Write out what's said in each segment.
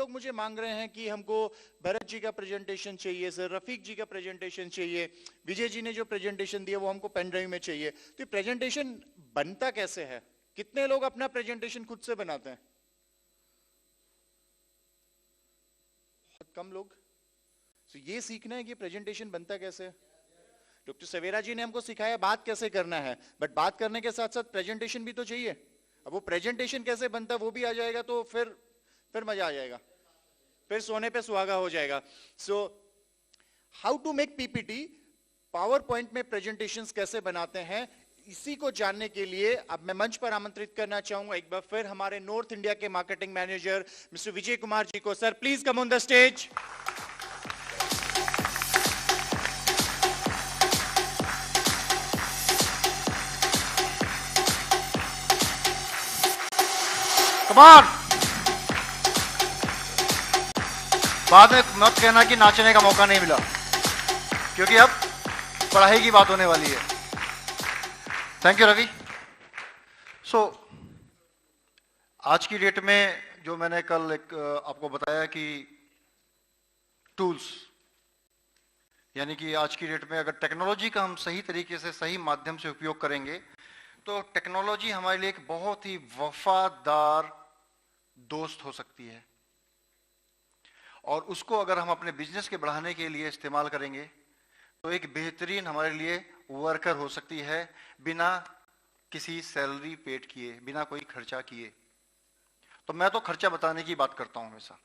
लोग मुझे मांग रहे हैं कि हमको भरत जी का प्रेजेंटेशन चाहिए सर, रफीक जी का प्रेजेंटेशन चाहिए, विजय जी ने जो प्रेजेंटेशन दिया वो हमको पेन ड्राइव में चाहिए। तो प्रेजेंटेशन बनता कैसे है? कितने लोग अपना प्रेजेंटेशन खुद से बनाते हैं? बहुत कम लोग। तो ये सीखना है कि प्रेजेंटेशन बनता कैसे है। डॉक्टर सवेरा जी ने हमको सिखाया बात कैसे करना है, बट बात करने के साथ साथ प्रेजेंटेशन भी तो चाहिए। अब वो प्रेजेंटेशन कैसे बनता है वो भी आ जाएगा तो फिर मजा आ जाएगा, फिर सोने पे सुहागा हो जाएगा। So how to make PPT, power point में प्रेजेंटेशंस कैसे बनाते हैं, इसी को जानने के लिए अब मैं मंच पर आमंत्रित करना चाहूंगा एक बार फिर हमारे नॉर्थ इंडिया के marketing manager mister Vijay Kumar ji को। Sir please come on the stage. Come on. बाद में मत कहना कि नाचने का मौका नहीं मिला, क्योंकि अब पढ़ाई की बात होने वाली है। Thank you Ravi. सो आज की डेट में जो मैंने कल एक आपको बताया कि टूल्स, यानी कि आज की डेट में अगर टेक्नोलॉजी का हम सही तरीके से सही माध्यम से उपयोग करेंगे तो टेक्नोलॉजी हमारे लिए एक बहुत ही वफादार दोस्त हो सकती है, और उसको अगर हम अपने बिजनेस के बढ़ाने के लिए इस्तेमाल करेंगे तो एक बेहतरीन हमारे लिए वर्कर हो सकती है, बिना किसी सैलरी पेड किए, बिना कोई खर्चा किए। तो मैं तो खर्चा बताने की बात करता हूं हमेशा,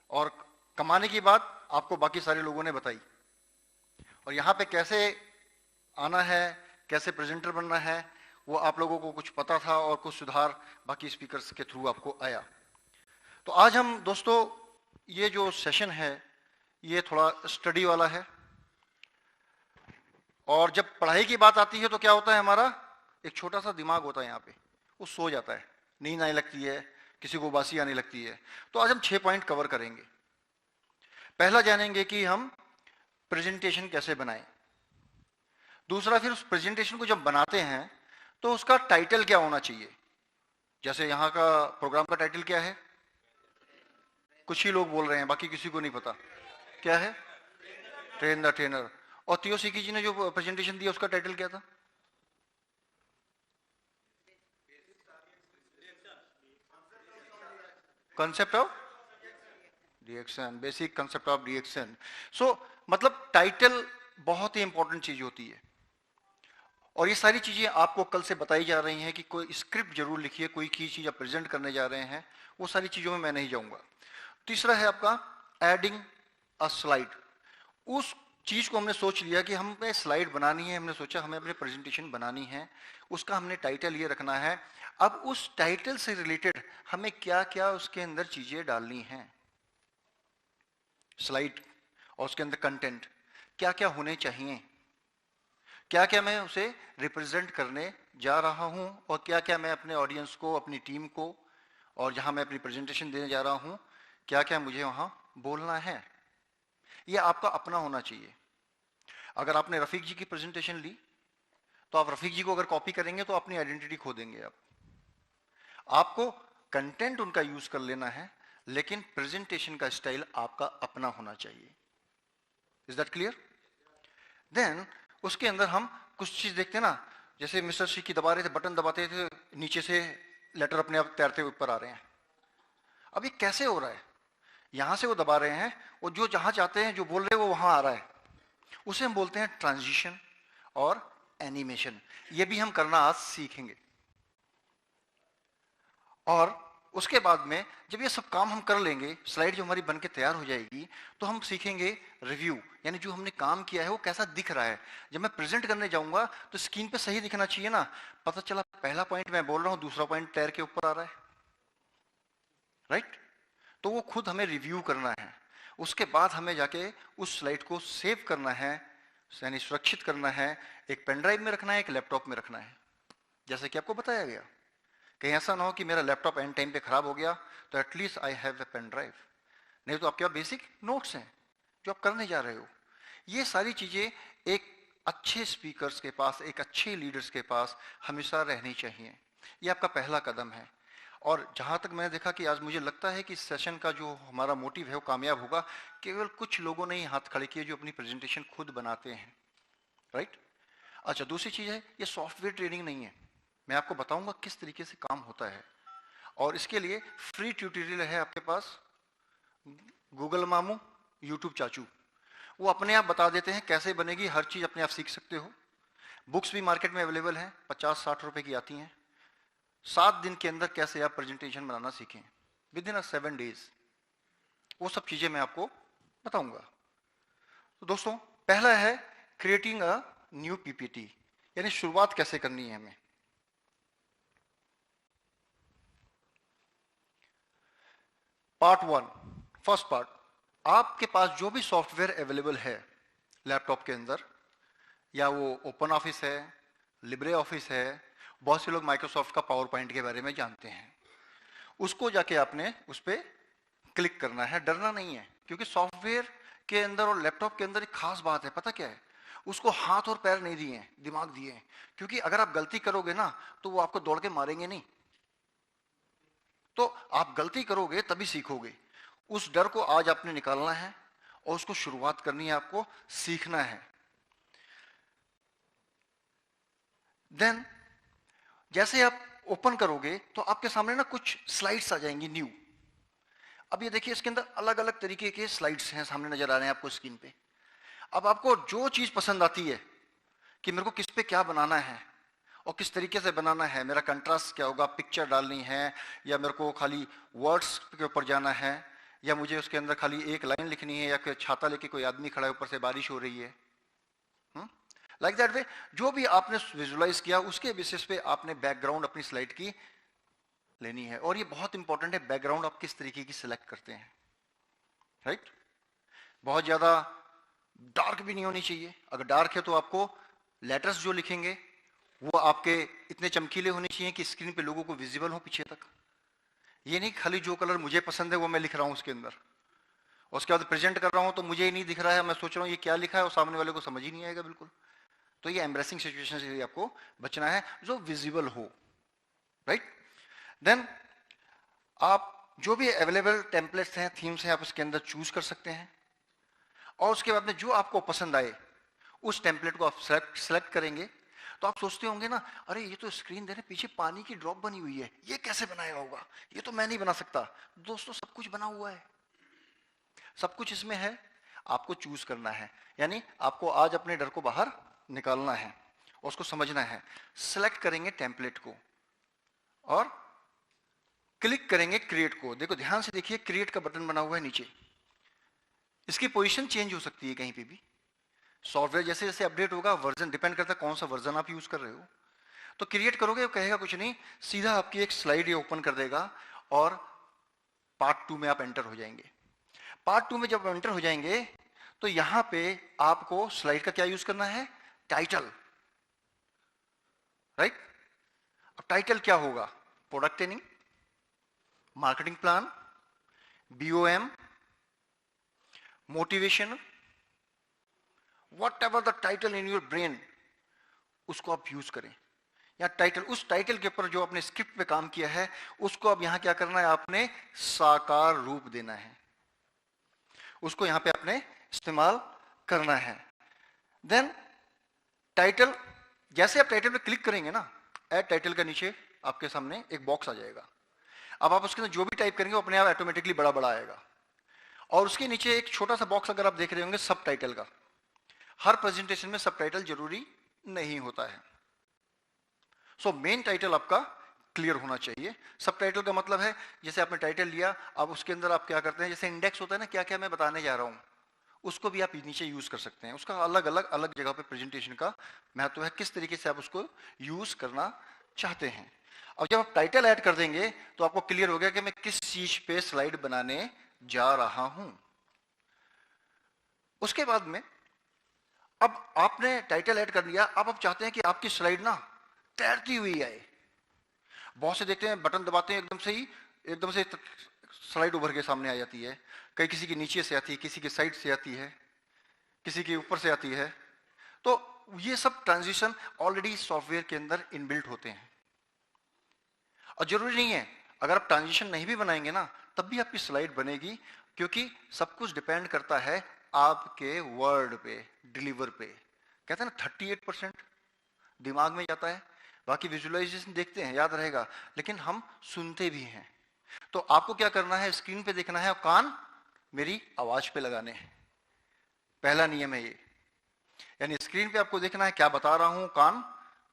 और कमाने की बात आपको बाकी सारे लोगों ने बताई। और यहां पे कैसे आना है, कैसे प्रेजेंटर बनना है, वो आप लोगों को कुछ पता था और कुछ सुधार बाकी स्पीकर्स के थ्रू आपको आया। तो आज हम दोस्तों ये जो सेशन है ये थोड़ा स्टडी वाला है, और जब पढ़ाई की बात आती है तो क्या होता है, हमारा एक छोटा सा दिमाग होता है यहाँ पे, वो सो जाता है, नींद आने लगती है, किसी को उबासी आने लगती है। तो आज हम 6 पॉइंट कवर करेंगे। पहला जानेंगे कि हम प्रेजेंटेशन कैसे बनाएं। दूसरा, फिर उस प्रेजेंटेशन को जब बनाते हैं तो उसका टाइटल क्या होना चाहिए। जैसे यहाँ का प्रोग्राम का टाइटल क्या है, कुछ ही लोग बोल रहे हैं, बाकी किसी को नहीं पता क्या है। Train the trainer. और तियो सिकी जी ने जो प्रेजेंटेशन दिया उसका टाइटल क्या था? Concept of reaction, basic concept of reaction. So मतलब टाइटल बहुत ही इंपॉर्टेंट चीज होती है, और ये सारी चीजें आपको कल से बताई जा रही हैं कि कोई स्क्रिप्ट जरूर लिखिए, कोई की चीज आप प्रेजेंट करने जा रहे हैं, वो सारी चीजों में मैं नहीं जाऊंगा। तीसरा है आपका एडिंग अ स्लाइड। उस चीज को हमने सोच लिया कि हमें स्लाइड बनानी है, हमने सोचा हमें अपनी प्रेजेंटेशन बनानी है, उसका हमने टाइटल ये रखना है। अब उस टाइटल से रिलेटेड हमें क्या क्या उसके अंदर चीजें डालनी हैं, स्लाइड और उसके अंदर कंटेंट क्या क्या होने चाहिए, क्या क्या मैं उसे रिप्रेजेंट करने जा रहा हूं, और क्या क्या मैं अपने ऑडियंस को, अपनी टीम को, और जहां मैं अपनी प्रेजेंटेशन देने जा रहा हूं, क्या क्या मुझे वहां बोलना है। यह आपका अपना होना चाहिए। अगर आपने रफीक जी की प्रेजेंटेशन ली तो आप रफीक जी को अगर कॉपी करेंगे तो अपनी आइडेंटिटी खो देंगे। आपको कंटेंट उनका यूज कर लेना है, लेकिन प्रेजेंटेशन का स्टाइल आपका अपना होना चाहिए। Is that clear? देन उसके अंदर हम कुछ चीज देखते हैं ना, जैसे मिस्टर सी की दबा रहे थे, बटन दबाते थे, नीचे से लेटर अपने आप तैरते हुए ऊपर आ रहे हैं। अब ये कैसे हो रहा है? यहां से वो दबा रहे हैं, वो जो जहां चाहते हैं, जो बोल रहे हैं वो वहां आ रहा है। उसे हम बोलते हैं ट्रांजिशन और एनिमेशन। ये भी हम करना आज सीखेंगे। और उसके बाद में जब ये सब काम हम कर लेंगे, स्लाइड जो हमारी बनके तैयार हो जाएगी, तो हम सीखेंगे रिव्यू, यानी जो हमने काम किया है वो कैसा दिख रहा है। जब मैं प्रेजेंट करने जाऊंगा तो स्क्रीन पे सही दिखना चाहिए ना, पता चला पहला पॉइंट मैं बोल रहा हूं, दूसरा पॉइंट तैर के ऊपर आ रहा है, राइट? तो वो खुद हमें रिव्यू करना है। उसके बाद हमें जाके उस स्लाइड को सेव करना है, यानी सुरक्षित करना है। एक पेन ड्राइव में रखना है, एक लैपटॉप में रखना है, जैसे कि आपको बताया गया। कहीं ऐसा ना हो कि मेरा लैपटॉप एंड टाइम पे खराब हो गया, तो at least I have a pen drive. नहीं तो आपके पास बेसिक नोट्स हैं जो आप करने जा रहे हो। ये सारी चीजें एक अच्छे स्पीकर्स के पास, एक अच्छे लीडर्स के पास हमेशा रहनी चाहिए। ये आपका पहला कदम है। और जहां तक मैंने देखा कि आज मुझे लगता है कि इस सेशन का जो हमारा मोटिव है वो कामयाब होगा। केवल कुछ लोगों ने ही हाथ खड़े किए जो अपनी प्रेजेंटेशन खुद बनाते हैं, राइट। अच्छा, दूसरी चीज है, ये सॉफ्टवेयर ट्रेनिंग नहीं है। मैं आपको बताऊंगा किस तरीके से काम होता है, और इसके लिए फ्री ट्यूटोरियल है आपके पास। गूगल मामू, यूट्यूब चाचू, वो अपने आप बता देते हैं कैसे बनेगी, हर चीज अपने आप सीख सकते हो। बुक्स भी मार्केट में अवेलेबल हैं, 50-60 रुपए की आती हैं। 7 दिन के अंदर कैसे आप प्रेजेंटेशन बनाना सीखें, विद इन 7 days, वो सब चीजें मैं आपको बताऊंगा। तो दोस्तों, पहला है क्रिएटिंग अ न्यू पीपीटी, यानी शुरुआत कैसे करनी है हमें। पार्ट 1, फर्स्ट पार्ट, आपके पास जो भी सॉफ्टवेयर अवेलेबल है लैपटॉप के अंदर, या वो ओपन ऑफिस है, लिब्रे ऑफिस है, बहुत से लोग माइक्रोसॉफ्ट का पावर पॉइंट के बारे में जानते हैं, उसको जाके आपने उस पर क्लिक करना है। डरना नहीं है, क्योंकि सॉफ्टवेयर के अंदर और लैपटॉप के अंदर एक खास बात है, पता क्या है, उसको हाथ और पैर नहीं दिए, दिमाग दिए हैं। क्योंकि अगर आप गलती करोगे ना तो वो आपको दौड़ के मारेंगे नहीं, तो आप गलती करोगे तभी सीखोगे। उस डर को आज आपने निकालना है और उसको शुरुआत करनी है, आपको सीखना है। देन जैसे आप ओपन करोगे तो आपके सामने ना कुछ स्लाइड्स आ जाएंगी न्यू। अब ये देखिए, इसके अंदर अलग अलग तरीके के स्लाइड्स हैं, सामने नजर आ रहे हैं आपको स्क्रीन पे। अब आपको जो चीज पसंद आती है कि मेरे को किस पे क्या बनाना है और किस तरीके से बनाना है, मेरा कंट्रास्ट क्या होगा, पिक्चर डालनी है, या मेरे को खाली वर्ड्स के ऊपर जाना है, या मुझे उसके अंदर खाली एक लाइन लिखनी है, या कोई छाता लेके कोई आदमी खड़ा है, ऊपर से बारिश हो रही है, लाइक दैट वे, जो भी आपने विजुलाइज किया उसके बेसिस पे आपने बैकग्राउंड अपनी स्लाइड की लेनी है। और ये बहुत इंपॉर्टेंट है, बैकग्राउंड आप किस तरीके की सिलेक्ट करते हैं, राइट। बहुत ज्यादा डार्क भी नहीं होनी चाहिए। अगर डार्क है तो आपको लेटर्स जो लिखेंगे वो आपके इतने चमकीले होने चाहिए कि स्क्रीन पे लोगों को विजिबल हो पीछे तक। ये नहीं खाली जो कलर मुझे पसंद है वो मैं लिख रहा हूं उसके अंदर, और उसके बाद प्रेजेंट कर रहा हूं तो मुझे ही नहीं दिख रहा है, मैं सोच रहा हूं ये क्या लिखा है और सामने वाले को समझ ही नहीं आएगा बिल्कुल। तो ये एम्ब्रेसिंग सिचुएशन से आपको बचना है, जो विजिबल हो, राइट। देन आप जो भी अवेलेबल टेम्पलेट्स हैं, थीम्स हैं, आप उसके अंदर चूज कर सकते हैं, और उसके बाद में जो आपको पसंद आए उस टेम्पलेट को आप सेलेक्ट करेंगे। तो आप सोचते होंगे ना, अरे ये तो स्क्रीन दे रहे, पीछे पानी की ड्रॉप बनी हुई है, ये कैसे बनाया होगा, ये तो मैं नहीं बना सकता। दोस्तों, सब कुछ बना हुआ है, सब कुछ इसमें है, आपको चूज करना है। यानी आपको आज अपने डर को बाहर निकालना है और उसको समझना है। सिलेक्ट करेंगे टेम्पलेट को और क्लिक करेंगे क्रिएट को। देखो, ध्यान से देखिए, क्रिएट का बटन बना हुआ है नीचे, इसकी पोजीशन चेंज हो सकती है कहीं पे भी। सॉफ्टवेयर जैसे जैसे अपडेट होगा, वर्जन डिपेंड करता है कौन सा वर्जन आप यूज कर रहे हो। तो क्रिएट करोगे, वो कहेगा कुछ नहीं, सीधा आपकी एक स्लाइड ये ओपन कर देगा और पार्ट 2 में आप एंटर हो जाएंगे। पार्ट 2 में जब एंटर हो जाएंगे तो यहां पे आपको स्लाइड का क्या यूज करना है, टाइटल, राइट। अब टाइटल क्या होगा, product training, marketing plan, BOM, motivation, what ever the title in your brain, उसको आप यूज करें। या टाइटल, उस टाइटल के ऊपर जो आपने स्क्रिप्ट पे काम किया है उसको अब यहां क्या करना है, आपने साकार रूप देना है, उसको यहां पे आपने इस्तेमाल करना है। देन टाइटल, जैसे आप टाइटल पे क्लिक करेंगे ना, ऐड टाइटल का नीचे आपके सामने एक बॉक्स आ जाएगा। अब आप उसके अंदर जो भी टाइप करेंगे वो अपने आप ऑटोमेटिकली बड़ा बड़ा आएगा। और उसके नीचे एक छोटा सा बॉक्स अगर आप देख रहे होंगे सब टाइटल का। हर प्रेजेंटेशन में सब टाइटल जरूरी नहीं होता है। सो मेन टाइटल आपका क्लियर होना चाहिए। सब टाइटल का मतलब है, जैसे आपने टाइटल लिया, अब उसके अंदर आप क्या करते हैं, जैसे इंडेक्स होता है ना, क्या क्या मैं बताने जा रहा हूं, उसको भी आप नीचे यूज कर सकते हैं। उसका अलग अलग अलग जगह पे प्रेजेंटेशन का महत्व है, किस तरीके से आप उसको यूज करना चाहते हैं। अब जब आप टाइटल ऐड कर देंगे तो आपको क्लियर हो गया कि मैं किस चीज पे स्लाइड बनाने जा रहा हूं। उसके बाद में अब आपने टाइटल ऐड कर लिया, अब आप चाहते हैं कि आपकी स्लाइड ना तैरती हुई आए। बहुत से देखते हैं बटन दबाते हैं एकदम से स्लाइड उभर के सामने आ जाती है। कई किसी की नीचे से आती है, किसी की साइड से आती है, किसी के ऊपर से आती है। तो ये सब ट्रांजिशन ऑलरेडी सॉफ्टवेयर के अंदर इनबिल्ट होते हैं। और जरूरी नहीं है अगर आप ट्रांजिशन नहीं भी बनाएंगे ना तब भी आपकी स्लाइड बनेगी, क्योंकि सब कुछ डिपेंड करता है आपके वर्ड पे, डिलीवर पे। कहते हैं ना 38% दिमाग में जाता है, बाकी विजुअलाइजेशन देखते हैं याद रहेगा, लेकिन हम सुनते भी हैं। तो आपको क्या करना है, स्क्रीन पे देखना है और कान मेरी आवाज पे लगाने हैं। पहला नियम है ये, यानी स्क्रीन पे आपको देखना है क्या बता रहा हूं, कान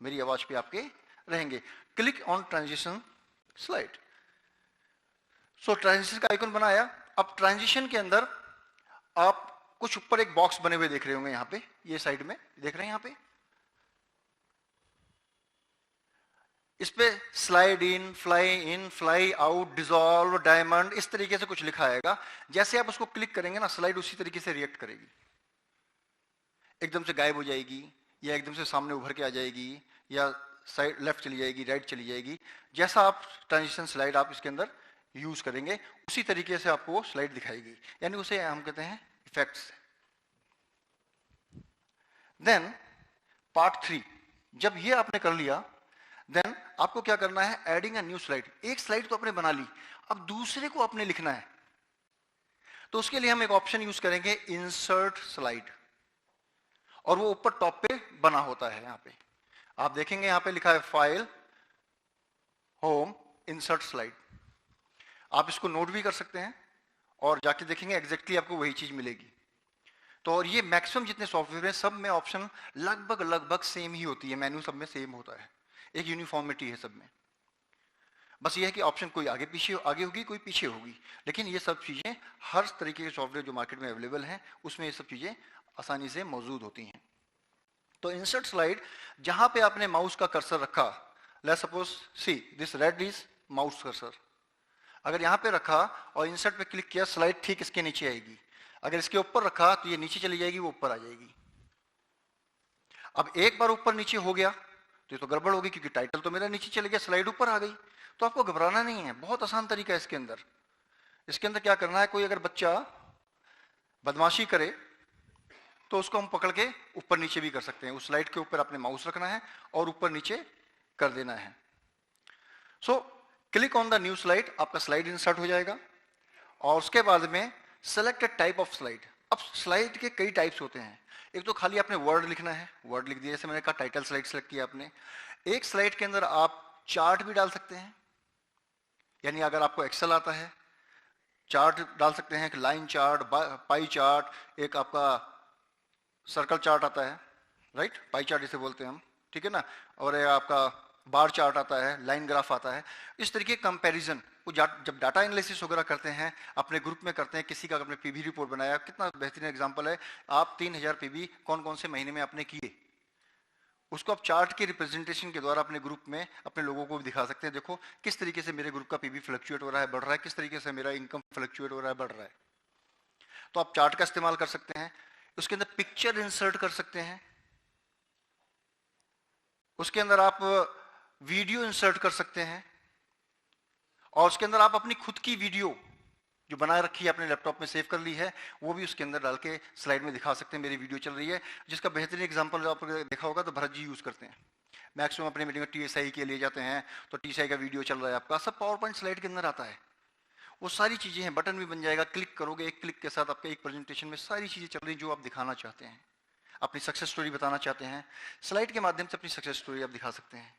मेरी आवाज पे आपके रहेंगे। Click on transition slide. So transition का आइकन बनाया। अब ट्रांजिशन के अंदर आप कुछ ऊपर एक बॉक्स बने हुए देख रहे होंगे, यहां पे ये साइड में देख रहे हैं, यहां पे इस पे slide in, fly out, dissolve, diamond, इस तरीके से कुछ लिखा आएगा। जैसे आप उसको क्लिक करेंगे ना, स्लाइड उसी तरीके से रिएक्ट करेगी, एकदम से गायब हो जाएगी, या एकदम से सामने उभर के आ जाएगी, या साइड लेफ्ट चली जाएगी, राइट चली जाएगी। जैसा आप ट्रांजिशन स्लाइड आप इसके अंदर यूज करेंगे उसी तरीके से आपको स्लाइड दिखाएगी, यानी उसे हम कहते हैं इफेक्ट्स। देन पार्ट 3, जब ये आपने कर लिया, देन आपको क्या करना है, एडिंग अ न्यू स्लाइड। एक स्लाइड तो आपने बना ली, अब दूसरे को आपने लिखना है, तो उसके लिए हम एक ऑप्शन यूज करेंगे, इंसर्ट स्लाइड, और वो ऊपर टॉप पे बना होता है। यहां पे आप देखेंगे, यहां पे लिखा है फाइल, होम, इंसर्ट स्लाइड। आप इसको नोट भी कर सकते हैं और जाके देखेंगे एग्जैक्टली आपको वही चीज मिलेगी। तो और ये मैक्सिमम जितने सॉफ्टवेयर हैं सब में ऑप्शन लगभग सेम ही होती है, मेन्यू सब में सेम होता है, एक यूनिफॉर्मिटी है सब में। बस ये है कि ऑप्शन कोई आगे पीछे आगे होगी, कोई पीछे होगी, लेकिन ये सब चीजें हर तरीके के सॉफ्टवेयर जो मार्केट में अवेलेबल हैं उसमें ये सब चीजें आसानी से मौजूद होती हैं। तो इंसर्ट स्लाइड, जहां पे आपने माउस का कर्सर रखा, let's suppose see this red is mouse cursor, अगर यहां पे रखा और इंसर्ट पे क्लिक किया, स्लाइड ठीक इसके नीचे आएगी। अगर इसके ऊपर रखा तो ये नीचे चली जाएगी, वो ऊपर आ जाएगी। अब एक बार ऊपर नीचे हो गया तो ये तो गड़बड़ होगी, क्योंकि टाइटल तो मेरा नीचे चले गया, स्लाइड ऊपर आ गई। तो आपको घबराना नहीं है, बहुत आसान तरीका है इसके अंदर। इसके अंदर क्या करना है, कोई अगर बच्चा बदमाशी करे तो उसको हम पकड़ के ऊपर नीचे भी कर सकते हैं। उस स्लाइड के ऊपर अपने माउस रखना है और ऊपर नीचे कर देना है। So click on the new slide, आपका स्लाइड इंसर्ट हो जाएगा। और उसके बाद में सेलेक्ट टाइप ऑफ स्लाइड। अब स्लाइड के कई टाइप्स होते हैं। एक तो खाली आपने वर्ड लिखना है, वर्ड लिख दिया, जैसे मैंने कहा टाइटल स्लाइड सेलेक्ट किया आपने। एक स्लाइड के अंदर आप चार्ट भी डाल सकते हैं, यानी अगर आपको एक्सेल आता है चार्ट डाल सकते हैं, लाइन चार्ट, पाई चार्ट, एक आपका सर्कल चार्ट आता है, राइट, पाई चार्ट इसे बोलते हैं हम, ठीक है ना, और आपका बार चार्ट आता है, लाइन ग्राफ आता है। इस तरीके कंपैरिजन वो जब डाटा एनालिसिस वगैरह करते हैं, अपने ग्रुप में करते हैं, किसी का आपने पीबी रिपोर्ट बनाया, कितना बेहतरीन एग्जांपल है, आप 3000 पीबी कौन कौन से महीने में आपने किए, उसको आप चार्ट के रिप्रेजेंटेशन के द्वारा अपने ग्रुप में अपने लोगों को भी दिखा सकते हैं। देखो किस तरीके से मेरे ग्रुप का पीबी फ्लक्चुएट हो रहा है, बढ़ रहा है, किस तरीके से मेरा इनकम फ्लक्चुएट हो रहा है, बढ़ रहा है। तो आप चार्ट का इस्तेमाल कर सकते हैं। उसके अंदर पिक्चर इंसर्ट कर सकते हैं, उसके अंदर आप वीडियो इंसर्ट कर सकते हैं, और उसके अंदर आप अपनी खुद की वीडियो जो बना रखी है अपने लैपटॉप में सेव कर ली है, वो भी उसके अंदर डाल के स्लाइड में दिखा सकते हैं, मेरी वीडियो चल रही है। जिसका बेहतरीन एग्जांपल आपने देखा होगा तो भरत जी यूज करते हैं मैक्सिमम अपने मीटिंग में, टीएसआई के लिए जाते हैं तो टीएसआई का वीडियो चल रहा है आपका, सब पावर पॉइंट स्लाइड के अंदर आता है। वो सारी चीजें हैं, बटन भी बन जाएगा, क्लिक करोगे, एक क्लिक के साथ आपके एक प्रेजेंटेशन में सारी चीजें चल रही जो आप दिखाना चाहते हैं, अपनी सक्सेस स्टोरी बताना चाहते हैं, स्लाइड के माध्यम से अपनी सक्सेस स्टोरी आप दिखा सकते हैं।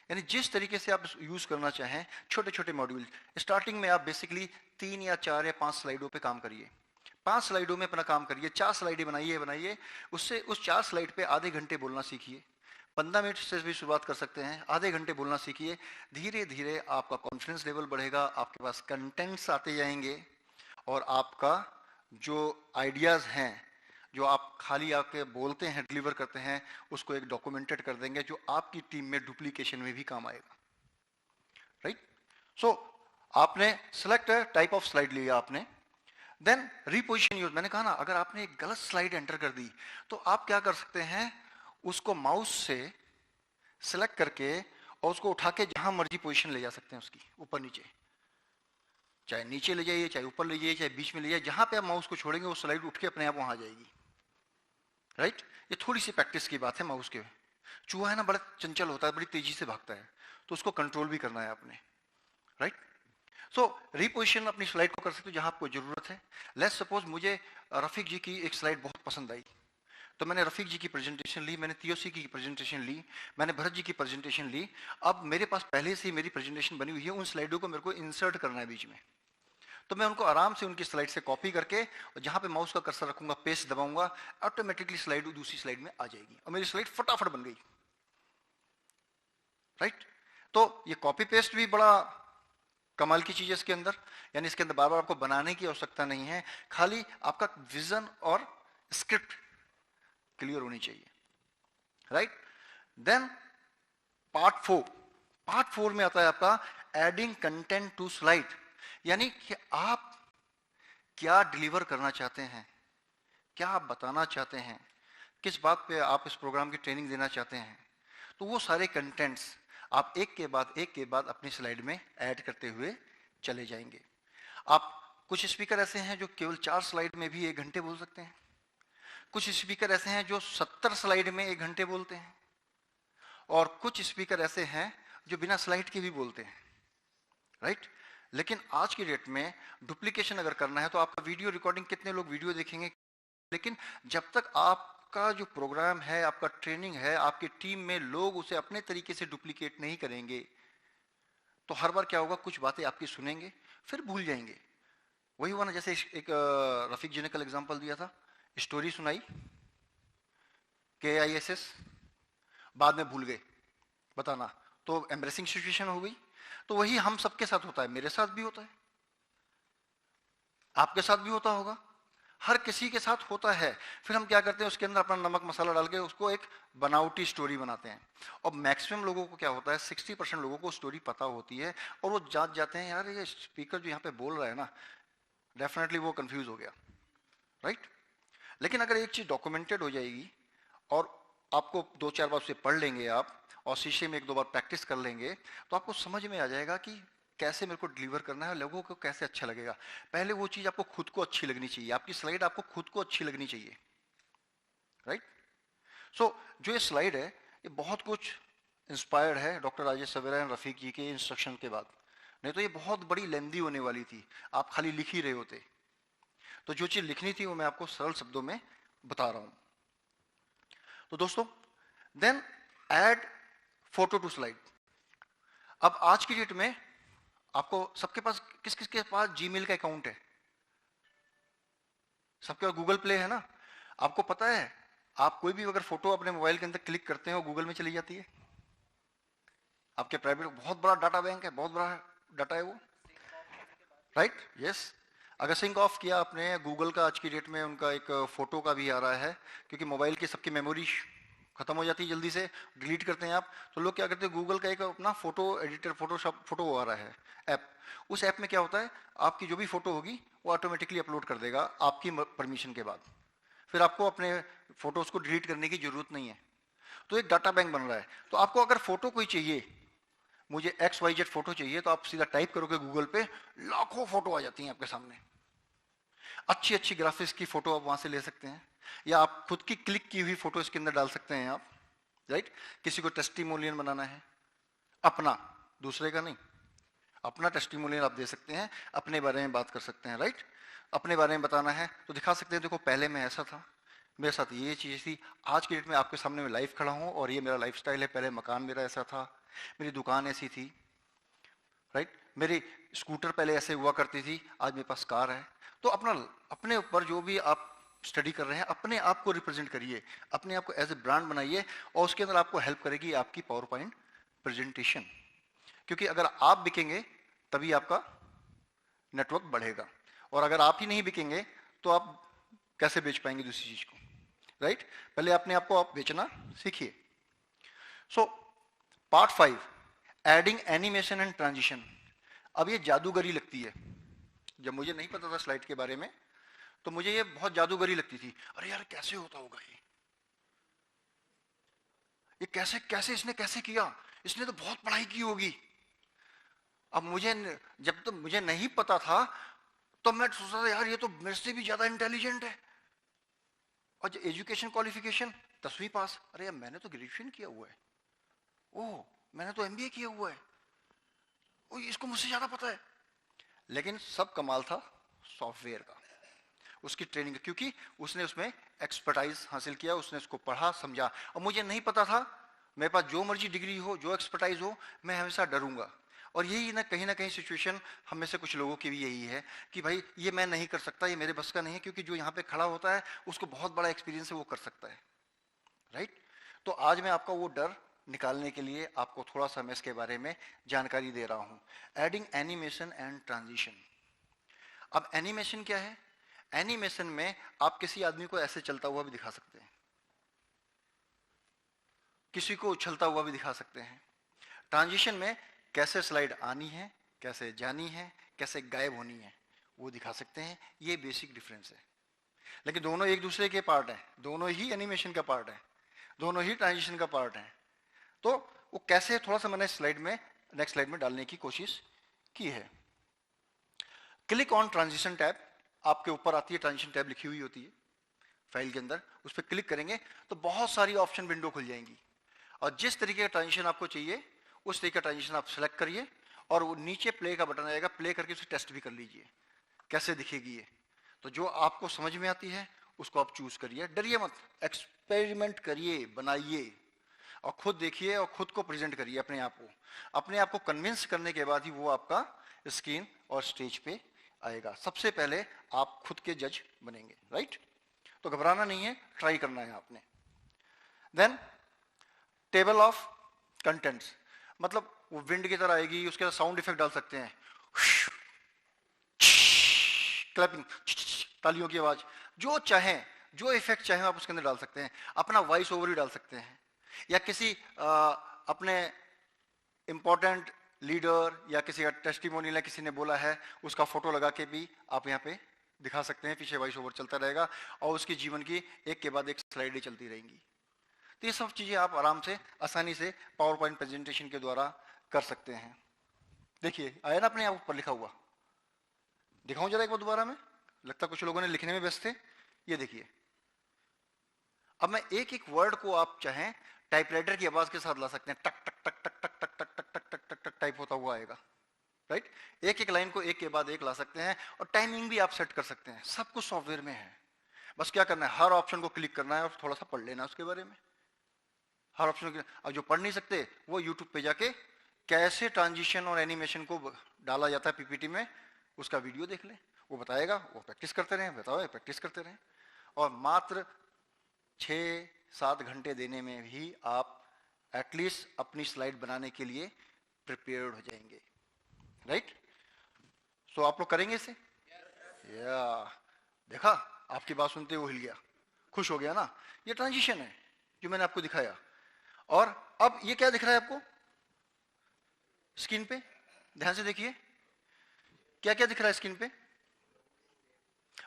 यानी जिस तरीके से आप यूज करना चाहें, छोटे छोटे मॉड्यूल। स्टार्टिंग में आप बेसिकली 3 या 4 या 5 स्लाइडों पे काम करिए, 5 स्लाइडों में अपना काम करिए, 4 स्लाइडें बनाइए, उससे उस 4 स्लाइड पे आधे घंटे बोलना सीखिए। 15 मिनट से भी शुरुआत कर सकते हैं, आधे घंटे बोलना सीखिए। धीरे धीरे आपका कॉन्फिडेंस लेवल बढ़ेगा, आपके पास कंटेंट्स आते जाएंगे, और आपका जो आइडियाज हैं, जो आप खाली आके बोलते हैं, डिलीवर करते हैं, उसको एक डॉक्यूमेंटेड कर देंगे जो आपकी टीम में डुप्लीकेशन में भी काम आएगा, राइट। सो आपने सेलेक्ट टाइप ऑफ स्लाइड लिया आपने, देन रिपोजिशन यूज। मैंने कहा ना, अगर आपने एक गलत स्लाइड एंटर कर दी तो आप क्या कर सकते हैं, उसको माउस से सिलेक्ट करके और उसको उठा के जहां मर्जी पोजीशन ले जा सकते हैं, उसकी ऊपर नीचे, चाहे नीचे ले जाइए, चाहे ऊपर ले जाइए, चाहे बीच में ले जाइए, जहां पे आप माउस को छोड़ेंगे वो स्लाइड उठ के अपने आप वहां आ जाएगी, राइट। ये थोड़ी सी प्रैक्टिस की बात है माउस के। चूहा है ना, बड़ा चंचल होता है, बड़ी तेजी से भागता है, तो उसको कंट्रोल भी करना है आपने, राइट। सो रिपोजिशन अपनी स्लाइड को कर सकते हो जहां आपको जरूरत है. लेट्स सपोज मुझे रफीक जी की एक स्लाइड बहुत पसंद आई, तो मैंने रफीक जी की प्रेजेंटेशन ली, मैंने तीओसी की प्रेजेंटेशन ली, मैंने भरत जी की प्रेजेंटेशन ली. अब मेरे पास पहले से ही मेरी प्रेजेंटेशन बनी हुई है, उन स्लाइडों को मेरे को इंसर्ट करना है बीच में. तो मैं उनको आराम से उनकी स्लाइड से कॉपी करके और जहां पे माउस का कर्सर रखूंगा, पेस्ट दबाऊंगा, ऑटोमेटिकली स्लाइड दूसरी स्लाइड में आ जाएगी और मेरी स्लाइड फटाफट बन गई. राइट? तो ये कॉपी पेस्ट भी बड़ा कमाल की चीज है इसके अंदर. यानी इसके अंदर बार बार आपको बनाने की आवश्यकता नहीं है, खाली आपका विजन और स्क्रिप्ट क्लियर होनी चाहिए. राइट? देन पार्ट 4 में आता है आपका एडिंग कंटेंट टू स्लाइड. यानी कि आप क्या डिलीवर करना चाहते हैं, क्या आप बताना चाहते हैं, किस बात पे आप इस प्रोग्राम की ट्रेनिंग देना चाहते हैं. तो वो सारे कंटेंट्स आप एक के बाद अपनी स्लाइड में ऐड करते हुए चले जाएंगे. आप कुछ स्पीकर ऐसे हैं जो केवल 4 स्लाइड में भी 1 घंटे बोल सकते हैं. कुछ स्पीकर ऐसे हैं जो 70 स्लाइड में 1 घंटे बोलते हैं. और कुछ स्पीकर ऐसे हैं जो बिना स्लाइड के भी बोलते हैं. राइट? लेकिन आज की डेट में डुप्लीकेशन अगर करना है तो आपका वीडियो रिकॉर्डिंग, कितने लोग वीडियो देखेंगे, लेकिन जब तक आपका जो प्रोग्राम है, आपका ट्रेनिंग है, आपकी टीम में लोग उसे अपने तरीके से डुप्लीकेट नहीं करेंगे तो हर बार क्या होगा, कुछ बातें आपकी सुनेंगे फिर भूल जाएंगे. वही हुआ ना, जैसे एक रफीक जी ने कल एग्जांपल दिया था, स्टोरी सुनाई KISS, बाद में भूल गए बताना, तो एम्ब्रेसिंग सिचुएशन हो गई. तो वही हम सबके साथ होता है, मेरे साथ भी होता है, आपके साथ भी होता होगा, हर किसी के साथ होता है. फिर हम क्या करते हैं, उसके अंदर अपना नमक मसाला डाल के उसको एक बनावटी स्टोरी बनाते हैं. और मैक्सिमम लोगों को क्या होता है, 60% लोगों को स्टोरी पता होती है और वो जान जाते हैं यार ये स्पीकर जो यहाँ पे बोल रहा है ना, डेफिनेटली वो कंफ्यूज हो गया. राइट? लेकिन अगर एक चीज डॉक्यूमेंटेड हो जाएगी और आपको 2-4 बार उसे पढ़ लेंगे आप और शीशे में 1-2 बार प्रैक्टिस कर लेंगे तो आपको समझ में आ जाएगा कि कैसे मेरे को डिलीवर करना है, लोगों को कैसे अच्छा लगेगा. पहले वो चीज आपको खुद को अच्छी लगनी चाहिए, आपकी स्लाइड आपको खुद को अच्छी लगनी चाहिए. राइट? सो जो ये स्लाइड है ये बहुत कुछ इंस्पायर्ड है डॉक्टर राजेश सवेरा एंड रफीक जी के इंस्ट्रक्शन के बाद. नहीं तो ये बहुत बड़ी लेंदी होने वाली थी, आप खाली लिख ही रहे होते. तो जो चीज लिखनी थी वो मैं आपको सरल शब्दों में बता रहा हूं. तो दोस्तों, then add photo to slide. अब आज की डेट में आपको सबके पास, किस किस के पास जीमेल का अकाउंट है? सबके पास गूगल प्ले है ना. आपको पता है आप कोई भी अगर फोटो अपने मोबाइल के अंदर क्लिक करते हैं वो गूगल में चली जाती है. आपके प्राइवेट बहुत बड़ा डाटा बैंक है, बहुत बड़ा डाटा है वो. राइट? यस. अगर सिंक ऑफ किया आपने गूगल का, आज की डेट में उनका एक फोटो का भी आ रहा है, क्योंकि मोबाइल की सबकी मेमोरी खत्म हो जाती है जल्दी से, डिलीट करते हैं आप. तो लोग क्या करते हैं, गूगल का एक अपना फोटो एडिटर, फोटोशॉप फोटो आ रहा है ऐप. उस ऐप में क्या होता है, आपकी जो भी फोटो होगी वो ऑटोमेटिकली अपलोड कर देगा आपकी परमिशन के बाद. फिर आपको अपने फोटोज को डिलीट करने की जरूरत नहीं है. तो एक डाटा बैंक बन रहा है. तो आपको अगर फोटो कोई चाहिए, मुझे XYZ फोटो चाहिए, तो आप सीधा टाइप करोगे गूगल पे, लाखों फोटो आ जाती हैं आपके सामने. अच्छी अच्छी ग्राफिक्स की फोटो आप वहां से ले सकते हैं, या आप खुद की क्लिक की हुई फोटो इसके अंदर डाल सकते हैं आप. राइट? किसी को टेस्टिमोनियल बनाना है अपना, दूसरे का नहीं, अपना टेस्टिमोनियल आप दे सकते हैं, अपने बारे में बात कर सकते हैं. राइट? अपने बारे में बताना है तो दिखा सकते हैं, देखो पहले मैं ऐसा था, मेरे साथ ये चीज थी, आज की डेट में आपके सामने मैं लाइव खड़ा हूं और ये मेरा लाइफस्टाइल है. पहले मकान मेरा ऐसा था, मेरी दुकान ऐसी थी. राइट? मेरी स्कूटर पहले ऐसे हुआ करती थी, आज मेरे पास कार है. तो अपना, अपने ऊपर जो भी आप स्टडी कर रहे हैं, अपने आप को रिप्रेजेंट करिए, अपने आप को एज ए ब्रांड बनाइए और उसके अंदर आपको हेल्प करेगी आपकी पावर पॉइंट प्रेजेंटेशन. क्योंकि अगर आप बिकेंगे तभी आपका नेटवर्क बढ़ेगा, और अगर आप ही नहीं बिकेंगे तो आप कैसे बेच पाएंगे दूसरी चीज को. राइट? पहले अपने आप को आप बेचना सीखिए. So part 5, adding animation and transition. अब ये जादूगरी लगती है. जब मुझे नहीं पता था स्लाइड के बारे में तो मुझे ये बहुत जादूगरी लगती थी. अरे यार कैसे होता होगा ये कैसे कैसे इसने कैसे किया, इसने तो बहुत पढ़ाई की होगी. अब मुझे, जब तो मुझे नहीं पता था तो मैं सोचता था यार ये तो मेरे से भी ज्यादा इंटेलिजेंट है. और जो एजुकेशन क्वालिफिकेशन 10वीं पास, अरे यार मैंने तो ग्रेजुएशन किया हुआ है, ओह मैंने तो MBA किया हुआ है, ओ इसको मुझसे ज्यादा पता है. लेकिन सब कमाल था सॉफ्टवेयर का, उसकी ट्रेनिंग, क्योंकि उसने उसमें एक्सपर्टाइज हासिल किया, उसने उसको पढ़ा समझा। और मुझे नहीं पता था, मेरे पास जो मर्जी डिग्री हो, जो एक्सपर्टाइज हो, मैं हमेशा डरूंगा। और यही ना कहीं सिचुएशन हम में से कुछ लोगों की भी यही है कि भाई ये मैं नहीं कर सकता, ये मेरे बस का नहीं है, क्योंकि जो यहाँ पे खड़ा होता है उसको बहुत बड़ा एक्सपीरियंस है, वो कर सकता है, राइट। तो आज मैं आपका वो डर निकालने के लिए आपको थोड़ा सा मैं इसके बारे में जानकारी दे रहा हूं। Adding animation and transition. अब एनिमेशन क्या है? एनिमेशन में आप किसी आदमी को ऐसे चलता हुआ भी दिखा सकते हैं, किसी को उछलता हुआ भी दिखा सकते हैं। ट्रांजिशन में कैसे स्लाइड आनी है, कैसे जानी है, कैसे गायब होनी है, वो दिखा सकते हैं। ये बेसिक डिफरेंस है, लेकिन दोनों एक दूसरे के पार्ट हैं, दोनों ही एनिमेशन का पार्ट है, दोनों ही ट्रांजिशन का पार्ट है। तो वो कैसे, थोड़ा सा मैंने स्लाइड में, नेक्स्ट स्लाइड में डालने की कोशिश की है। क्लिक ऑन ट्रांजिशन टैब, आपके ऊपर आती है, ट्रांजिशन टैब लिखी हुई होती है फाइल के अंदर, उस पर क्लिक करेंगे तो बहुत सारी ऑप्शन विंडो खुल जाएंगी, और जिस तरीके का ट्रांजिशन आपको चाहिए उस तरीके का ट्रांजिशन आप सेलेक्ट करिए, और वो नीचे प्ले का बटन आएगा, प्ले करके उसे टेस्ट भी कर लीजिए कैसे दिखेगी ये। तो जो आपको समझ में आती है उसको आप चूज करिए, डरिए मत, एक्सपेरिमेंट करिए, बनाइए और खुद देखिए और खुद को प्रेजेंट करिए अपने आप को कन्विंस करने के बाद ही वो आपका स्क्रीन और स्टेज पे आएगा। सबसे पहले आप खुद के जज बनेंगे, राइट। तो घबराना नहीं है, ट्राई करना है आपने। देन टेबल ऑफ कंटेंट्स, मतलब वो विंड की तरह आएगी, उसके साथ साउंड इफेक्ट डाल सकते हैं, क्लैपिंग, तालियों की आवाज, जो चाहे, जो इफेक्ट चाहे आप उसके अंदर डाल सकते हैं। अपना वॉइस ओवर भी डाल सकते हैं, या किसी अपने इंपॉर्टेंट लीडर या किसी का टेस्टिमोनियल किसी ने बोला है उसका फोटो लगा के भी आप यहाँ पे दिखा सकते हैं, पीछे वॉइस ओवर चलता रहेगा और उसके जीवन की एक के बाद एक स्लाइडें चलती रहेंगी। तो ये सब चीजें आप आराम से, आसानी से पावर पॉइंट प्रेजेंटेशन के द्वारा कर सकते हैं। देखिए आया ना अपने आप ऊपर लिखा हुआ, दिखाऊं जरा एक बार दोबारा में, लगता कुछ लोगों ने लिखने में व्यस्त थे। ये देखिए, अब मैं एक एक वर्ड को आप चाहें टाइपराइटर की आवाज के साथ ला सकते हैं, टक टक टक टक टक टक टक टक टक टक टक टक टाइप होता हुआ आएगा, राइट। एक एक लाइन को एक के बाद एक ला सकते हैं, और टाइमिंग भी आप सेट कर सकते हैं। सब कुछ सॉफ्टवेयर में है, बस क्या करना है, हर ऑप्शन को क्लिक करना है और थोड़ा सा पढ़ लेना उसके बारे में, हर ऑप्शन। अब जो पढ़ नहीं सकते वो यूट्यूब पे जाके कैसे ट्रांजिशन और एनिमेशन को डाला जाता है पीपीटी में, उसका वीडियो देख लें, वो बताएगा, वो प्रैक्टिस करते रहें, बताओ प्रैक्टिस करते रहें, और मात्र 6-7 घंटे देने में भी आप एटलीस्ट अपनी स्लाइड बनाने के लिए प्रिपेयर्ड हो जाएंगे, राइट। सो आप लोग करेंगे इसे? या देखा, आपकी बात सुनते वो हिल गया, खुश हो गया ना। ये ट्रांजिशन है जो मैंने आपको दिखाया। और अब ये क्या दिख रहा है आपको स्क्रीन पे, ध्यान से देखिए, क्या क्या दिख रहा है स्क्रीन पे?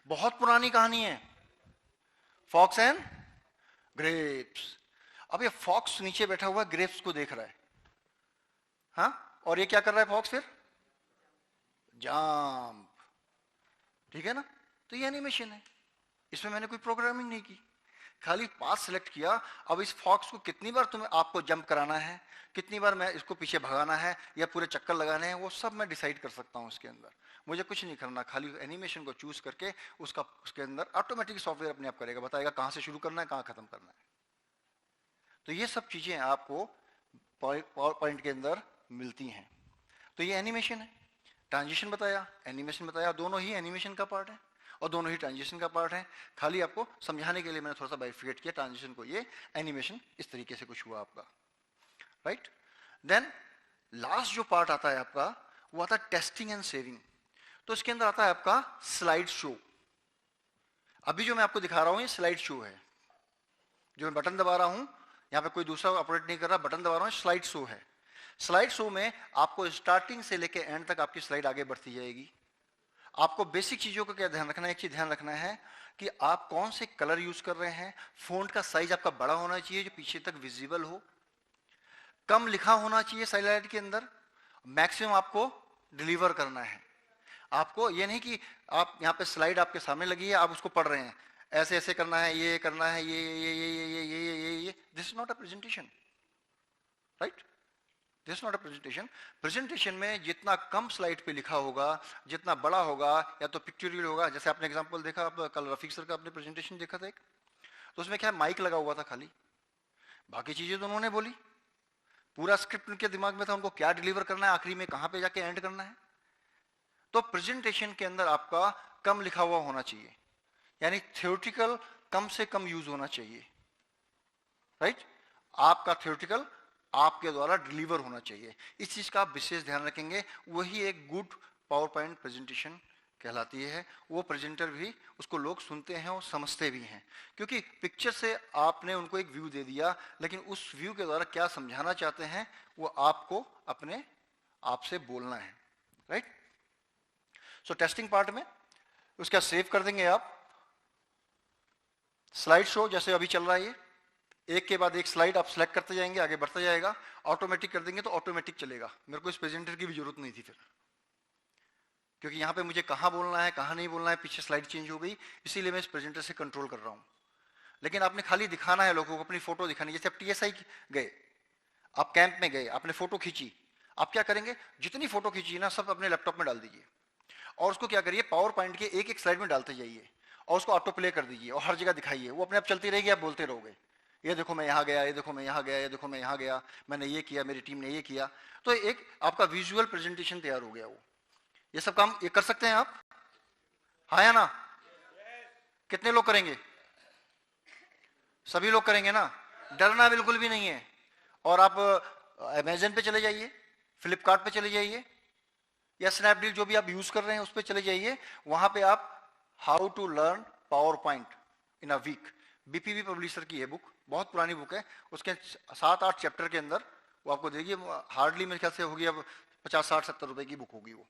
बहुत पुरानी कहानी है, फॉक्स एंड ग्रेप्स। अब ये फॉक्स नीचे बैठा हुआ ग्रेप्स को देख रहा है, हाँ, और ये क्या कर रहा है फॉक्स? फिर जंप, ठीक है ना। तो ये एनिमेशन है, इसमें मैंने कोई प्रोग्रामिंग नहीं की, खाली पाथ सिलेक्ट किया। अब इस फॉक्स को कितनी बार तुम्हें आपको जंप कराना है, कितनी बार मैं इसको पीछे भगाना है या पूरे चक्कर लगाने हैं, वो सब मैं डिसाइड कर सकता हूं इसके अंदर। मुझे कुछ नहीं करना, खाली एनिमेशन को चूज करके उसके अंदर ऑटोमेटिक सॉफ्टवेयर अपने आप करेगा, बताएगा कहां से शुरू करना है, कहां खत्म करना है। तो ये सब चीजें आपको पावर पॉइंट के अंदर मिलती हैं। तो ये एनिमेशन है, ट्रांजिशन बताया, एनिमेशन बताया, दोनों ही एनिमेशन का पार्ट है और दोनों ही ट्रांजिशन का पार्ट है। खाली आपको समझाने के लिए मैंने थोड़ा सा बाइफिकेट किया ट्रांजिशन को, ये एनिमेशन इस तरीके से कुछ हुआ आपका, राइट। देन लास्ट जो पार्ट आता है आपका, वो आता है टेस्टिंग एंड सेविंग। तो इसके अंदर आता है आपका स्लाइड शो। अभी जो मैं आपको दिखा रहा हूं ये स्लाइड शो है, जो मैं बटन दबा रहा हूं, यहां पे कोई दूसरा ऑपरेट नहीं कर रहा, बटन दबा रहा हूं, स्लाइड शो है। स्लाइड शो में आपको स्टार्टिंग से लेकर एंड तक आपकी स्लाइड आगे बढ़ती जाएगी। आपको बेसिक चीजों का क्या ध्यान रखना है, एक चीज ध्यान रखना है कि आप कौन से कलर यूज कर रहे हैं, फोंट का साइज आपका बड़ा होना चाहिए जो पीछे तक विजिबल हो, कम लिखा होना चाहिए स्लाइड के अंदर, मैक्सिमम आपको डिलीवर करना है। आपको ये नहीं कि आप यहाँ पे स्लाइड आपके सामने लगी है, आप उसको पढ़ रहे हैं, ऐसे ऐसे करना है, ये करना है, ये, this is not a presentation, right. This not a presentation. Presentation में जितना कम स्लाइड पे लिखा होगा, जितना बड़ा होगा या तो पिक्चोरियल होगा, जैसे आपने एग्जांपल देखा, आप कल रफीक सर का आपने प्रेजेंटेशन देखा था एक, तो उसमें क्या माइक लगा हुआ था खाली, बाकी चीजें तो उन्होंने बोली, पूरा स्क्रिप्ट उनके दिमाग में था, उनको क्या डिलीवर करना है, आखिरी में कहां पे जाके एंड करना है। तो प्रेजेंटेशन के अंदर आपका कम लिखा हुआ होना चाहिए, यानी थ्योरेटिकल कम से कम यूज होना चाहिए, राइट। आपका थ्योरेटिकल आपके द्वारा डिलीवर होना चाहिए, इस चीज का आप विशेष ध्यान रखेंगे, वही एक गुड पावर पॉइंट प्रेजेंटेशन कहलाती है। वो प्रेजेंटर भी उसको लोग सुनते हैं और समझते भी हैं, क्योंकि पिक्चर से आपने उनको एक व्यू दे दिया, लेकिन उस व्यू के द्वारा क्या समझाना चाहते हैं वो आपको अपने आप से बोलना है, राइट। सो टेस्टिंग पार्ट में उसका सेव कर देंगे आप, स्लाइड शो जैसे अभी चल रहा है, ये एक के बाद एक स्लाइड आप सिलेक्ट करते जाएंगे, आगे बढ़ता जाएगा, ऑटोमेटिक कर देंगे तो ऑटोमेटिक चलेगा, मेरे को इस प्रेजेंटर की भी जरूरत नहीं थी फिर, क्योंकि यहाँ पे मुझे कहाँ बोलना है कहाँ नहीं बोलना है, पीछे स्लाइड चेंज हो गई, इसीलिए मैं इस प्रेजेंटर से कंट्रोल कर रहा हूँ। लेकिन आपने खाली दिखाना है लोगों को, अपनी फोटो दिखानी, जैसे आप TSI गए, आप कैंप में गए, आपने फोटो खींची, आप क्या करेंगे, जितनी फोटो खींची ना सब अपने लैपटॉप में डाल दीजिए, और उसको क्या करिए, पावर पॉइंट के एक एक स्लाइड में डालते जाइए, और उसको ऑटो प्ले कर दीजिए, और हर जगह दिखाइए, वो अपने आप चलती रहेगी, आप बोलते रहोगे, ये देखो मैं यहाँ गया, ये देखो मैं यहाँ गया, ये देखो मैं यहाँ गया, मैंने ये किया, मेरी टीम ने ये किया, तो एक आपका विजुअल प्रेजेंटेशन तैयार हो गया। वो ये सब काम ये कर सकते हैं आप, हाँ या ना? कितने लोग करेंगे? सभी लोग करेंगे ना, डरना बिल्कुल भी नहीं है। और आप अमेज़न पे चले जाइए, फ्लिपकार्ट पे चले जाइए, या स्नैपडील जो भी आप यूज कर रहे हैं उस पर चले जाइए, वहां पे आप how to learn power point in a week, BPV publisher की है बुक, बहुत पुरानी बुक है, उसके 7-8 चैप्टर के अंदर वो आपको देगी, हार्डली मेरे ख्याल से होगी अब 50-60-70 रुपए की बुक होगी, वो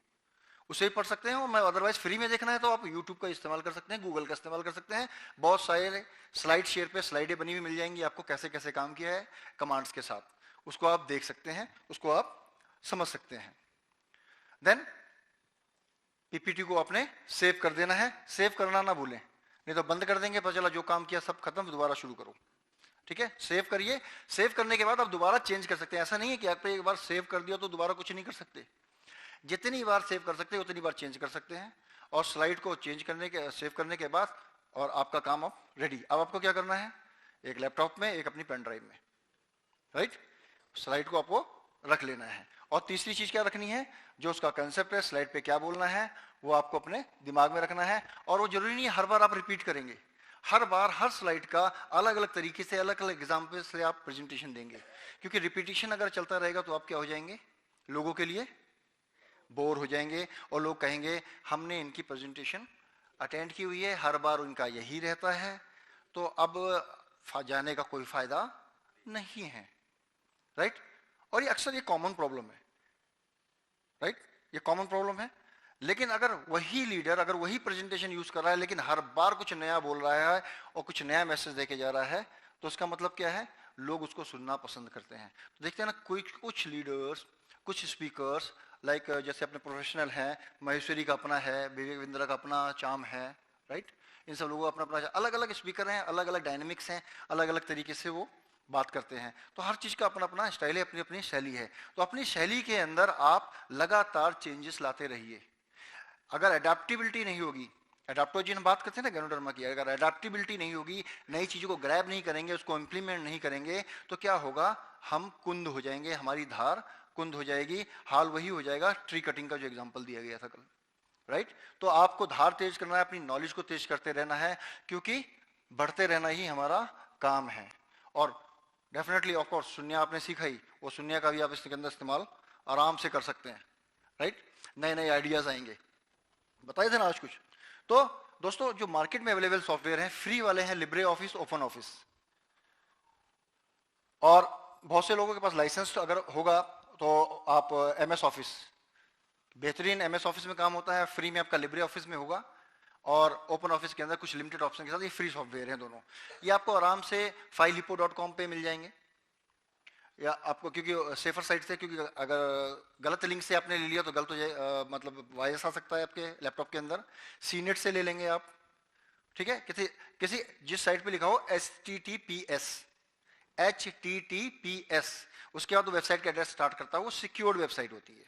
उसे ही पढ़ सकते हैं। और अदरवाइज फ्री में देखना है तो आप यूट्यूब का इस्तेमाल कर सकते हैं, गूगल का इस्तेमाल कर सकते हैं, बहुत सारे स्लाइड शेयर पे स्लाइडें बनी हुई मिल जाएंगी आपको, कैसे कैसे काम किया है कमांड्स के साथ, उसको आप देख सकते हैं, उसको आप समझ सकते हैं। देन PPT को आपने सेव कर देना है, सेव करना ना भूलें, नहीं तो बंद कर देंगे, पता चला जो काम किया सब खत्म, दोबारा शुरू करो, ठीक है। सेव करिए, सेव करने के बाद आप दोबारा चेंज कर सकते हैं, ऐसा नहीं है कि आप एक बार सेव कर दिया तो दोबारा कुछ नहीं कर सकते, जितनी बार सेव कर सकते हैं उतनी बार चेंज कर सकते हैं। और स्लाइड को चेंज करने के, सेव करने के बाद, और आपका काम अब रेडी। अब आपको क्या करना है, एक लैपटॉप में, एक अपनी पेन ड्राइव में, राइट, स्लाइड को आपको रख लेना है। और तीसरी चीज क्या रखनी है, जो उसका कंसेप्ट है, स्लाइड पे क्या बोलना है, वो आपको अपने दिमाग में रखना है। और वो जरूरी नहीं है हर बार आप रिपीट करेंगे, हर बार हर स्लाइड का अलग अलग तरीके से, अलग अलग एग्जाम्पल से आप प्रेजेंटेशन देंगे, क्योंकि रिपीटिशन अगर चलता रहेगा तो आप क्या हो जाएंगे, लोगों के लिए बोर हो जाएंगे, और लोग कहेंगे हमने इनकी प्रेजेंटेशन अटेंड की हुई है, हर बार उनका यही रहता है, तो अब जाने का कोई फायदा नहीं है, राइट। और ये अक्सर ये कॉमन प्रॉब्लम है, राइट, ये कॉमन प्रॉब्लम है। लेकिन अगर वही लीडर, अगर वही प्रेजेंटेशन यूज कर रहा है, लेकिन हर बार कुछ नया बोल रहा है और कुछ नया मैसेज देके जा रहा है, तो उसका मतलब क्या है, लोग उसको सुनना पसंद करते हैं। तो देखते हैं ना, कुछ लीडर्स, कुछ स्पीकर्स, लाइक जैसे अपने प्रोफेशनल हैं, महेश्वरी का अपना है, विवेक बिंद्रा का अपना चार्म है, राइट, इन सब लोगों का अपना अपना, अलग अलग स्पीकर हैं, अलग अलग डायनेमिक्स हैं, अलग अलग तरीके से वो बात करते हैं। तो हर चीज का अपना अपना स्टाइल है, अपनी अपनी शैली है। तो अपनी शैली के अंदर आप लगातार चेंजेस लाते रहिए। अगर अडेप्टिबिलिटी नहीं होगी, एडाप्टोजी हम बात करते हैं ना गैनोडर्मा की, अगर एडाप्टिबिलिटी नहीं होगी, नई चीजों को ग्रैब नहीं करेंगे, उसको इंप्लीमेंट नहीं करेंगे, तो क्या होगा, हम कुंद हो जाएंगे, हमारी धार कुंद हो जाएगी। हाल वही हो जाएगा ट्री कटिंग का जो एग्जांपल दिया गया था कल, राइट। तो आपको धार तेज करना है, अपनी नॉलेज को तेज करते रहना है, क्योंकि बढ़ते रहना ही हमारा काम है। और डेफिनेटली ऑफ कोर्स शून्य आपने सीखा ही, वो शून्य का भी आप इसके अंदर इस्तेमाल आराम से कर सकते हैं, राइट। नए नए आइडियाज आएंगे, बताए थे ना आज कुछ। तो दोस्तों, जो मार्केट में अवेलेबल सॉफ्टवेयर हैं, फ्री वाले हैं, लिब्रे ऑफिस, ओपन ऑफिस, और बहुत से लोगों के पास लाइसेंस अगर होगा तो आप MS ऑफिस, बेहतरीन MS ऑफिस में काम होता है, फ्री में आपका लिब्रे ऑफिस में होगा, और ओपन ऑफिस के अंदर कुछ लिमिटेड ऑप्शन के साथ ये फ्री सॉफ्टवेयर हैं दोनों। ये आपको आराम से filehipo.com पे मिल जाएंगे, या आपको, क्योंकि सेफर साइड से, क्योंकि अगर गलत लिंक से आपने ले लिया तो गलत हो जाए, मतलब वायरस आ सकता है आपके लैपटॉप के अंदर। CNET से ले लेंगे आप, ठीक है, जिस साइट पे लिखा हो HTTPS, उसके बाद वेबसाइट का एड्रेस स्टार्ट करता है, वो सिक्योर्ड वेबसाइट होती है।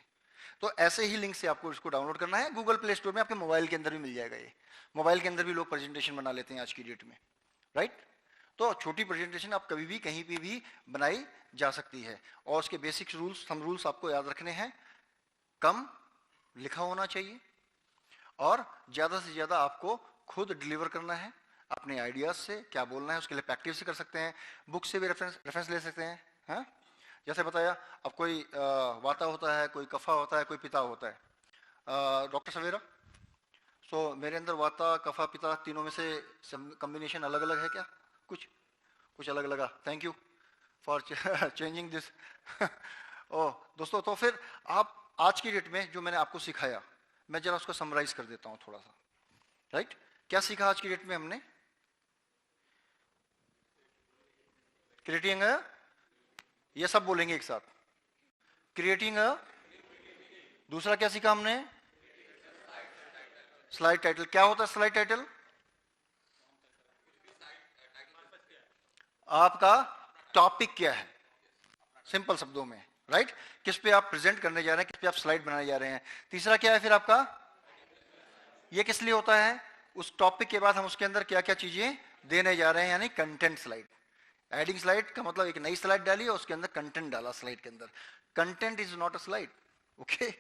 तो ऐसे ही लिंक से आपको इसको डाउनलोड करना है। गूगल प्ले स्टोर में आपके मोबाइल के अंदर भी मिल जाएगा। ये मोबाइल के अंदर भी लोग प्रेजेंटेशन बना लेते हैं आज की डेट में, राइट। तो छोटी प्रेजेंटेशन आप कभी भी कहीं पे भी बनाई जा सकती है। और उसके बेसिक रूल्स, सम रूल्स आपको याद रखने हैं। कम लिखा होना चाहिए और ज्यादा से ज्यादा आपको खुद डिलीवर करना है अपने आइडियाज से। क्या बोलना है उसके लिए प्रैक्टिस से कर सकते हैं, बुक से भी रेफरेंस ले सकते हैं। हाँ, जैसे बताया, अब कोई वाता होता है, कोई कफा होता है, कोई पिता होता है। डॉक्टर सवेरा, सो मेरे अंदर वाता, कफा, पिता तीनों में से कॉम्बिनेशन अलग अलग है क्या? कुछ अलग लगा। Thank you for changing this. ओ दोस्तों, तो फिर आप आज की डेट में जो मैंने आपको सिखाया, मैं जरा उसको समराइज कर देता हूं थोड़ा सा, राइट। क्या सीखा आज की डेट में हमने? क्रिएटिंग, ये सब बोलेंगे एक साथ। क्रिएटिंग, दूसरा क्या सीखा हमने? Slide title. क्या होता है स्लाइड टाइटल? आपका टॉपिक क्या है, सिंपल शब्दों में, राइट। किस पे आप प्रेजेंट करने जा रहे हैं, किस पे आप स्लाइड बनाने जा रहे हैं। तीसरा क्या है फिर आपका? ये किस लिए होता है? उस टॉपिक के बाद हम उसके अंदर क्या क्या चीजें देने जा रहे हैं, यानी कंटेंट स्लाइड। एडिंग स्लाइड का मतलब एक नई स्लाइड डाली और उसके अंदर कंटेंट डाला स्लाइड के अंदर। Content is not a slide, okay.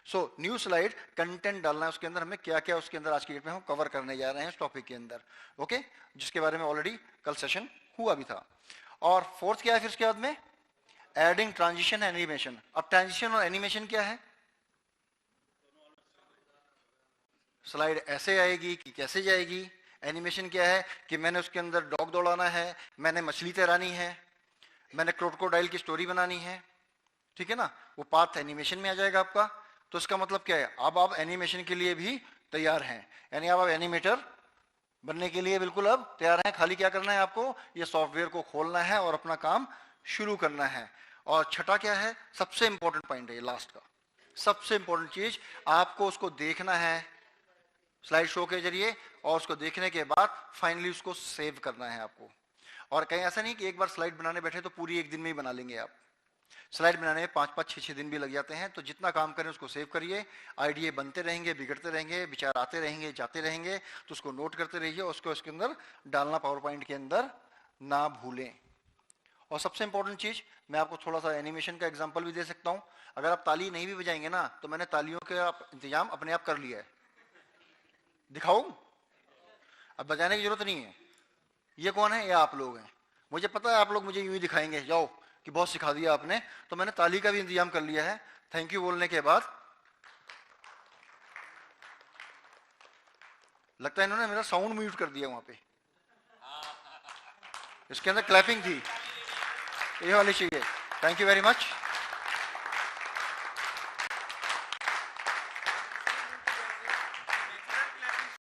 So new slide, content डालना है उसके अंदर। हमें क्या क्या उसके अंदर आज की डेट में हम कवर करने जा रहे हैं इस टॉपिक के अंदर, ओके, जिसके बारे में ऑलरेडी कल सेशन हुआ भी था। और फोर्थ क्या है फिर उसके बाद में? Adding transition animation. अब ट्रांजिशन और एनिमेशन क्या है? स्लाइड ऐसे आएगी कि कैसे जाएगी। एनिमेशन क्या है कि मैंने उसके अंदर डॉग दौड़ाना है, मैंने मछली तैरानी है, मैंने क्रोकोडाइल की स्टोरी बनानी है, ठीक है ना। वो पार्ट एनिमेशन में आ जाएगा आपका। तो इसका मतलब क्या है? अब आप एनिमेशन के लिए भी तैयार हैं, यानी अब आप एनिमेटर बनने के लिए बिल्कुल अब तैयार हैं। खाली क्या करना है आपको? ये सॉफ्टवेयर को खोलना है और अपना काम शुरू करना है। और छठा क्या है? सबसे इंपॉर्टेंट पॉइंट है ये, लास्ट का सबसे इंपॉर्टेंट चीज, आपको उसको देखना है स्लाइड शो के जरिए, और उसको देखने के बाद फाइनली उसको सेव करना है आपको। और कहीं ऐसा नहीं कि एक बार स्लाइड बनाने बैठे तो पूरी एक दिन में ही बना लेंगे आप। स्लाइड बनाने में 5-5, 6-6 दिन भी लग जाते हैं। तो जितना काम करें उसको सेव करिए। आइडिया बनते रहेंगे, बिगड़ते रहेंगे, विचार आते रहेंगे, जाते रहेंगे, तो उसको नोट करते रहिए और उसको उसके अंदर डालना पावर पॉइंट के अंदर ना भूलें। और सबसे इंपॉर्टेंट चीज, मैं आपको थोड़ा सा एनिमेशन का एग्जांपल भी दे सकता हूं। अगर आप ताली नहीं भी बजाएंगे ना, तो मैंने तालियों का इंतजाम अपने आप कर लिया है। दिखाऊं? अब बजाने की जरूरत नहीं है। ये कौन है? ये आप लोग हैं। मुझे पता है आप लोग मुझे यूं ही दिखाएंगे, जाओ कि बहुत सिखा दिया आपने, तो मैंने ताली का भी इंतजाम कर लिया है। थैंक यू बोलने के बाद लगता है इन्होंने मेरा साउंड म्यूट कर दिया वहां पे। इसके अंदर क्लैपिंग थी, ये वाली चाहिए। Thank you very much.